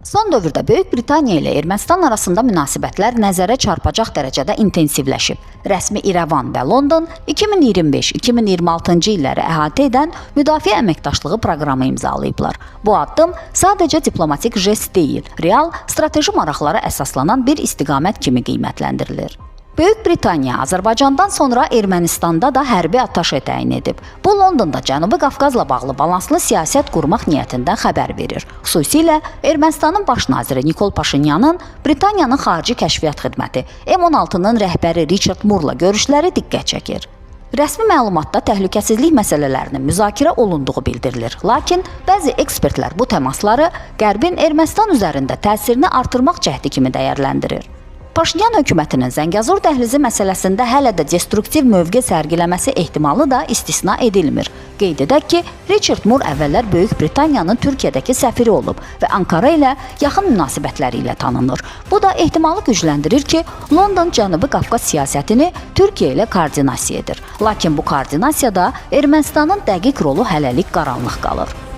Son dövrdə Böyük Britaniya ilə Ermənistan arasında münasibətlər nəzərə çarpacaq dərəcədə intensivləşib. Rəsmi İrəvan və London 2025-2026-cı illəri əhatə edən müdafiə əməkdaşlığı proqramı imzalayıblar. Bu addım sadəcə diplomatik jest deyil, real strateji maraqlara əsaslanan bir istiqamət kimi qiymətləndirilir. Böyük Britaniya Azərbaycandan sonra Ermənistanda da hərbi ataşe təyin edib. Bu Londonda Cənubi Qafqazla bağlı balanslı siyasət qurmaq niyyətindən xəbər verir. Xüsusilə Ermənistanın baş naziri Nikol Paşinyanın Britaniyanın xarici kəşfiyyat xidməti M16-nın rəhbəri Richard Moore'la görüşləri diqqət çəkir. Rəsmi məlumatda təhlükəsizlik məsələlərinin müzakirə olunduğu bildirilir. Lakin bəzi ekspertlər bu təmasları Qərbin Ermənistan üzərində təsirini artırmaq cəhdi kimi dəyərləndirir. Paşinyan hökumətinin Zəngəzur dəhlizi məsələsində hələ də destruktiv mövqe sərgiləməsi ehtimalı da istisna edilmir. Qeyd edək ki, Richard Moore əvvəllər Böyük Britaniyanın Türkiyədəki səfiri olub və Ankara ilə yaxın münasibətləri ilə tanınır. Bu da ehtimalı gücləndirir ki, London Cənubi Qafqaz siyasətini Türkiyə ilə koordinasiya edir. Lakin bu koordinasiyada Ermənistanın dəqiq rolu hələlik qaranlıq qalır.